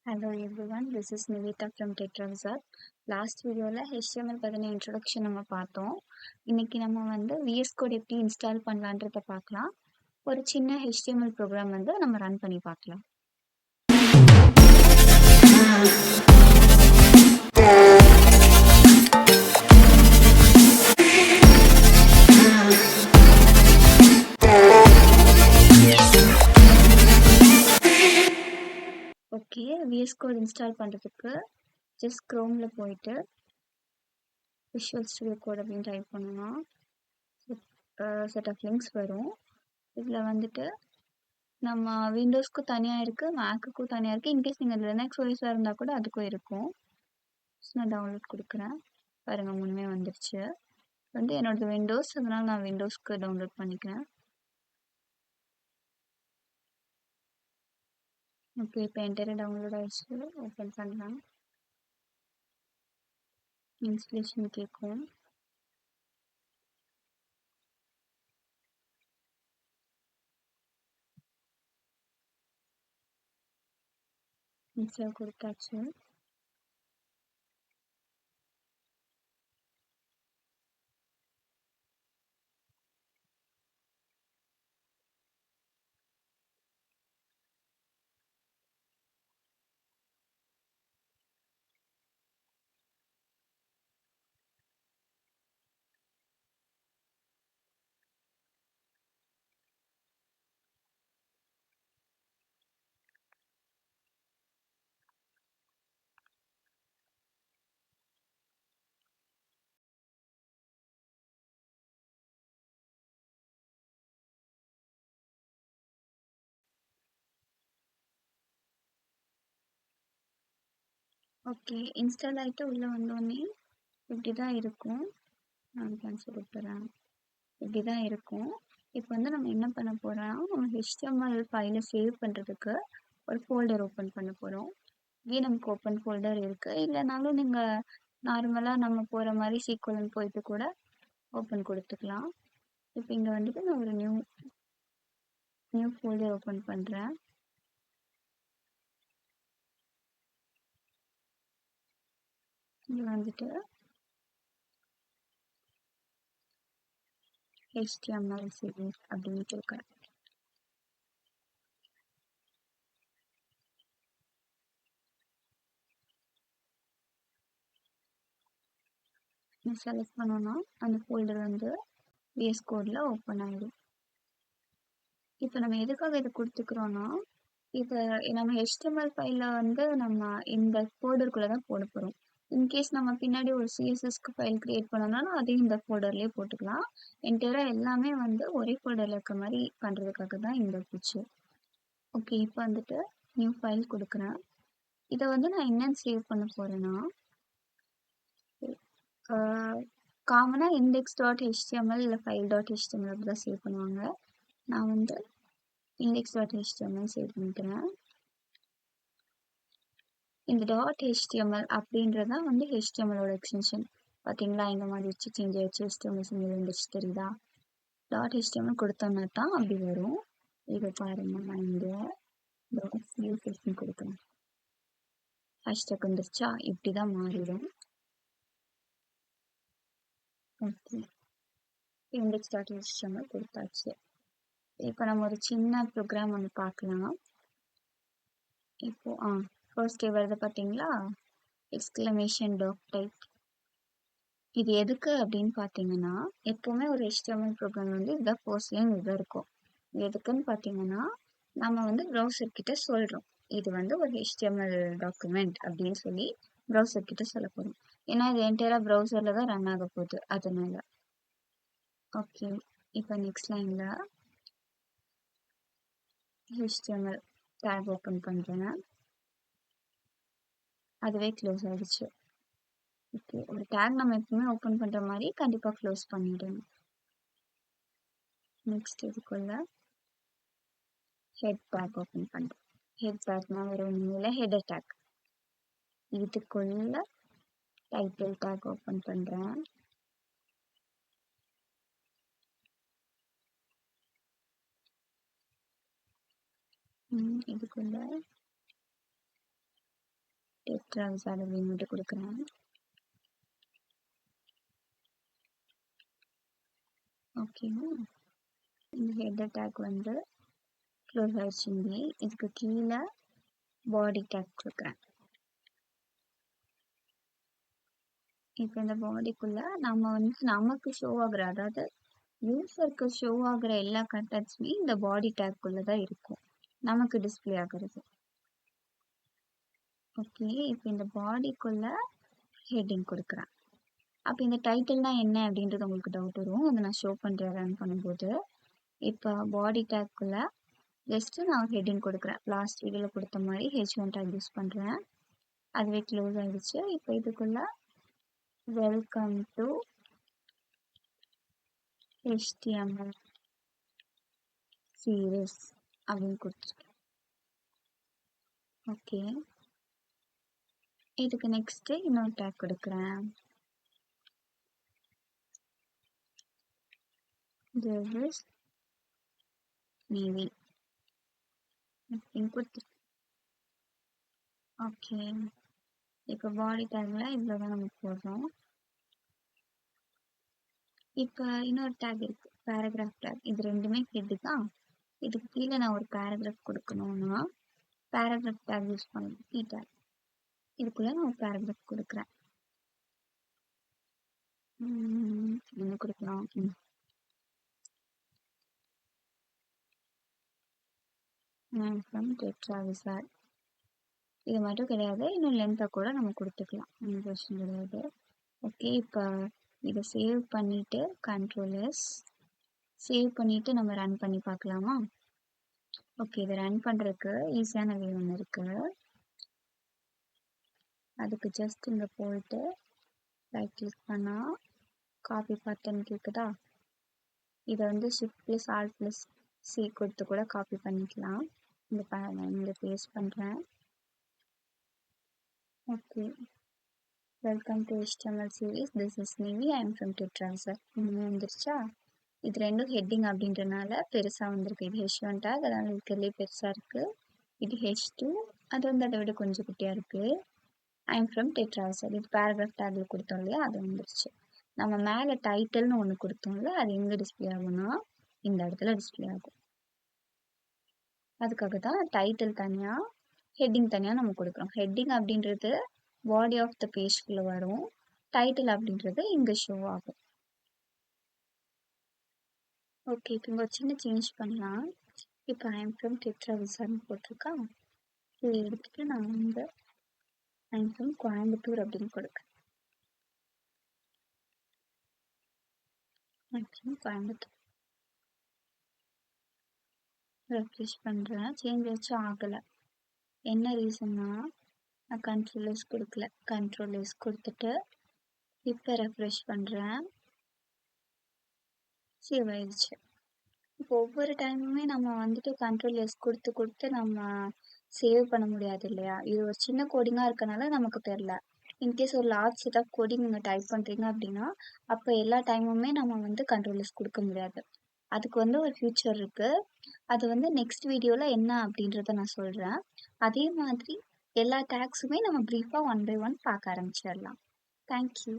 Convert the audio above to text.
Hello everyone, this is Nivita from TetraVisor. Last வீடியோவில் HTML பற்றின introduction நம்ம பார்த்தோம். இன்னைக்கு நம்ம வந்து VS Code எப்படி இன்ஸ்டால் பண்ணலான்றத பார்க்கலாம். ஒரு சின்ன HTML ப்ரோக்ராம் வந்து நம்ம ரன் பண்ணி பார்க்கலாம். ஓகே, VS Code இன்ஸ்டால் பண்ணுறதுக்கு ஜஸ்ட் க்ரோமில் போயிட்டு விஷுவல் ஸ்டுடியோ கோட் அப்படின்னு டைப் பண்ணணும். செட் ஆஃப் லிங்க்ஸ் வரும். இதில் வந்துட்டு நம்ம விண்டோஸ்க்கும் தனியாக இருக்குது, மேக்குக்கும் தனியாக இருக்குது. இன்கேஸ் நீங்கள் லினக்ஸ் ஓஎஸாக இருந்தால் கூட அதுக்கும் இருக்கும். நான் டவுன்லோட் கொடுக்குறேன். பாருங்கள், முன்னே வந்துருச்சு. வந்து என்னோடது விண்டோஸ், அதனால் நான் விண்டோஸ்க்கு டவுன்லோட் பண்ணிக்கிறேன். ஓகே, இப்போ என்கிட்ட டவுன்லோட் ஆகிடுச்சு. ஓப்பன் பண்ணலாம். இன்ஸ்டலேஷன் கேட்கும். இன்ஸ்டால் கொடுத்தாச்சு. ஓகே, இன்ஸ்டால் ஆகிட்டு உள்ளே வந்தோடனே இப்படி தான் இருக்கும். நான் கேன்சல் கொடுத்துறேன். இப்படி தான் இருக்கும். இப்போ வந்து நம்ம என்ன பண்ண போகிறோம்னா, நம்ம HTML ஃபைலை சேவ் பண்ணுறதுக்கு ஒரு ஃபோல்டர் ஓப்பன் பண்ண போகிறோம். இங்கே நமக்கு ஓப்பன் ஃபோல்டர் இருக்குது. இல்லைனாலும் நீங்கள் நார்மலாக நம்ம போகிற மாதிரி சீக்குவலன் போயிட்டு கூட ஓப்பன் கொடுத்துக்கலாம். இப்போ இங்கே வந்துட்டு நான் ஒரு நியூ ஃபோல்டர் ஓப்பன் பண்ணுறேன். இங்கே வந்துட்டு HTML series அப்படின்ட்டு இருக்கிறேன். செலக்ட் பண்ணோன்னா அந்த ஃபோல்டர் வந்து VS Codeல ஓப்பன் ஆகிடும். இப்போ நம்ம எதுக்காக இதை கொடுத்துக்கிறோன்னா, இதை நம்ம HTML ஃபைலில் வந்து நம்ம இந்த ஃபோல்டருக்குள்ளே தான் போட போகிறோம். இன்கேஸ் நம்ம பின்னாடி ஒரு CSSக்கு ஃபைல் க்ரியேட் பண்ணோம்னாலும் அதையும் இந்த ஃபோல்டர்லேயே போட்டுக்கலாம். என்டையராக எல்லாமே வந்து ஒரே ஃபோல்டரில் இருக்க மாதிரி பண்ணுறதுக்காக தான் இந்த பிக்சர். ஓகே, இப்போ வந்துட்டு நியூ ஃபைல் கொடுக்குறேன். இதை வந்து நான் என்னென்னு சேவ் பண்ண போகிறேன்னா, காமனாக index.html இல்லை file.html அப்படி தான் சேவ் பண்ணுவாங்க. நான் வந்து index.html சேவ் பண்ணிக்கிறேன். இந்த .html அப்படின்றதான் வந்து HTMLோட எக்ஸ்டென்ஷன். பார்த்தீங்களா, இந்த மாதிரி வச்சு சேஞ்ச் ஆகிடுச்சு, HTML சிம்பிள் வந்துச்சு, தெரியுதா? .html கொடுத்தோம்னா தான் அப்படி வரும். இதை பாருங்கள், நான் இங்கே .css கொடுக்குறேன். ஹேஷ்டாக் வந்துருச்சா? இப்படி தான் மாறிடும். ஓகே, index.html கொடுத்தாச்சு. இப்போ நம்ம ஒரு சின்ன ப்ரோக்ராம் ஒன்று பார்க்கலாம். இப்போ ஃபர்ஸ்ட் வருது பார்த்தீங்களா, எக்ஸ்க்ளமேஷன் டாக் டைப். இது எதுக்கு அப்படின்னு பார்த்தீங்கன்னா, எப்போவுமே ஒரு HTML ப்ரோக்ராம் வந்து இதுதான் ஃபர்ஸ்ட் லைன் இதுதான் இருக்கும். எதுக்குன்னு பார்த்தீங்கன்னா, நம்ம வந்து ப்ரௌசர் கிட்ட சொல்கிறோம் இது வந்து ஒரு HTML டாக்குமெண்ட் அப்படின்னு சொல்லி ப்ரௌசர் கிட்ட சொல்ல போகிறோம். ஏன்னா இது என்டையராக ப்ரௌசரில் தான் ரன் ஆக போகுது, அதனால. ஓகே, இப்போ நெக்ஸ்ட் லைனில் HTML டேக் ஓப்பன் பண்ணுறேன். அதுவே க்ளோஸ் ஆகிடுச்சு. ஓகே, ஒரு டேக் நம்ம எப்பவுமே ஓப்பன் பண்ணுற மாதிரி கண்டிப்பாக க்ளோஸ் பண்ணிடணும். நெக்ஸ்ட் இதுக்குள்ள ஹெட் டேக் ஓப்பன் பண்ணுறேன். ஹெட் டேக்னா ஒரு ஒன்றும் ஹெடர் டேக். இதுக்குள்ள டைட்டில் டேக் ஓப்பன் பண்ணுறேன். இதுக்குள்ள டெட்ரா விசார்ட் அப்படின்னு மட்டும் கொடுக்குறேன். ஓகேவா, இந்த ஹெடர் டேக் வந்து க்ளோஸ் ஆயிடுச்சுங்க. இதுக்கு கீழே பாடி டேக் கொடுக்குறேன். இப்போ இந்த பாடிக்குள்ள நம்ம வந்து நமக்கு ஷோ ஆகுற, அதாவது யூசருக்கு ஷோ ஆகுற எல்லா கண்டென்ட்ஸுமே இந்த பாடி டேக்குள்ள தான் இருக்கும், நமக்கு டிஸ்பிளே ஆகுறது. ஓகே, இப்போ இந்த பாடிக்குள்ள ஹெட்டிங் கொடுக்குறேன். அப்போ இந்த டைட்டில்னா என்ன அப்படின்றது உங்களுக்கு டவுட் வரும், அதை நான் ஷோ பண்ணுறேன் ரன் பண்ணும்போது. இப்போ பாடி டேக்குள்ள ஜஸ்ட்டு நான் ஹெட்டிங் கொடுக்குறேன். லாஸ்ட் வீடியோவில் கொடுத்த மாதிரி H1 டேக் யூஸ் பண்ணுறேன். அதுவே க்ளோஸ் ஆகிடுச்சு. இப்போ இதுக்குள்ள வெல்கம் டு HTML சீரீஸ் அப்படின்னு கொடுத்துருக்கேன். ஓகே, இதுக்கு நெக்ஸ்ட்டு இன்னொரு டேக் கொடுக்குறேன். This is Navy அப்படின்னு கொடுத்துருக்கேன். ஓகே, இப்போ பாடி டேக்கில் இவ்வளோ தான் நம்ம போடுறோம். இப்போ இன்னொரு டேக் இருக்குது, பேராகிராஃப் டேக். இது ரெண்டுமே ஹெட்டு தான். இதுக்கு கீழே நான் ஒரு பேராகிராஃப் கொடுக்கணும்னா பேராகிராஃப் டேக் யூஸ் பண்ணணும், P டேக். இதுக்குள்ளே நான் ஒரு பேராகிராஃப் கொடுக்குறேன். என்ன கொடுக்கலாம், ஃப்ரம் டெட்ரா விசார்ட். இது மட்டும் கிடையாது, இன்னும் லென்த்தாக கூட நம்ம கொடுத்துக்கலாம், ஒன்றும் பிரச்சனை கிடையாது. ஓகே, இப்போ இதை சேவ் பண்ணிவிட்டு Ctrl+S சேவ் பண்ணிவிட்டு நம்ம ரன் பண்ணி பார்க்கலாமா? ஓகே, இதை ரன் பண்ணுறதுக்கு ஈஸியான வே ஒன்று இருக்குது. அதுக்கு ஜஸ்ட் இங்கே போயிட்டு ரைட் கிளிக் பண்ணால் காப்பி பட்டன் கேட்குதா, இதை வந்து Shift+Alt+C கொடுத்து கூட காப்பி பண்ணிக்கலாம். இங்கே பேஸ்ட் பண்ணுறேன். Okay, welcome to HTML series, this is Navy, I am from Tetra Visaad. இன்னும் வந்துருச்சா? இது ரெண்டும் ஹெட்டிங் அப்படின்றனால பெருசாக வந்திருக்கு. இது H1 டேக், அதனால் இருக்கிறதுலே பெருசாக இருக்குது. இது H2, அது வந்து அதை விட கொஞ்சம் குட்டியாக இருக்குது. I am from Tetra Visaad. இது பேராகிராஃப் டேக்கில் கொடுத்தோம் இல்லையா, அது வந்துருச்சு. நம்ம மேலே டைட்டில்னு ஒன்று கொடுத்தோம்ல, அது எங்கே டிஸ்பிளே ஆகும்னா இந்த இடத்துல டிஸ்பிளே ஆகும். அதுக்காக தான் டைட்டில் தனியாக ஹெட்டிங் தனியாக நம்ம கொடுக்குறோம். ஹெட்டிங் அப்படின்றது பாடி ஆஃப் த பேஜ்குள்ளே வரும், டைட்டில் அப்படின்றது இங்கே ஷோ ஆகும். ஓகே, இப்போ இங்கே ஒரு சின்ன சேஞ்ச் பண்ணலாம். இப்போ I am from Tetra Visaad போட்டிருக்கா, இதை எடுத்துகிட்டு நான் வந்து I am from கோயம்புத்தூர் அப்படின்னு கொடுக்குறேன். I am from Coimbatore refresh பண்ணுறேன். சேஞ்ச் வச்சு ஆகலை. என்ன ரீசன்னா நான் Ctrl+S கொடுக்கல. Ctrl+S கொடுத்துட்டு இப்போ ரெஃப்ரெஷ் பண்ணுறேன், சேவ் ஆயிடுச்சு. இப்போ ஒவ்வொரு டைமுமே நம்ம வந்துட்டு Ctrl+S கொடுத்து நம்ம சேவ் பண்ண முடியாது இல்லையா? இது ஒரு சின்ன கோடிங்காக இருக்கனால நமக்கு தெரில. இன்கேஸ் ஒரு லார்ஜ் செட் ஆஃப் கோடிங் நீங்கள் டைப் பண்ணுறீங்க அப்படின்னா அப்போ எல்லா டைமுமே நம்ம வந்து Ctrl+S கொடுக்க முடியாது. அதுக்கு வந்து ஒரு ஃபியூச்சர் இருக்குது, அது வந்து நெக்ஸ்ட் வீடியோவில் என்ன அப்படின்றத நான் சொல்கிறேன். அதே மாதிரி எல்லா டேக்ஸுமே நம்ம ப்ரீஃபாக 1 by 1 பார்க்க ஆரம்பிச்சிடலாம். தேங்க்யூ.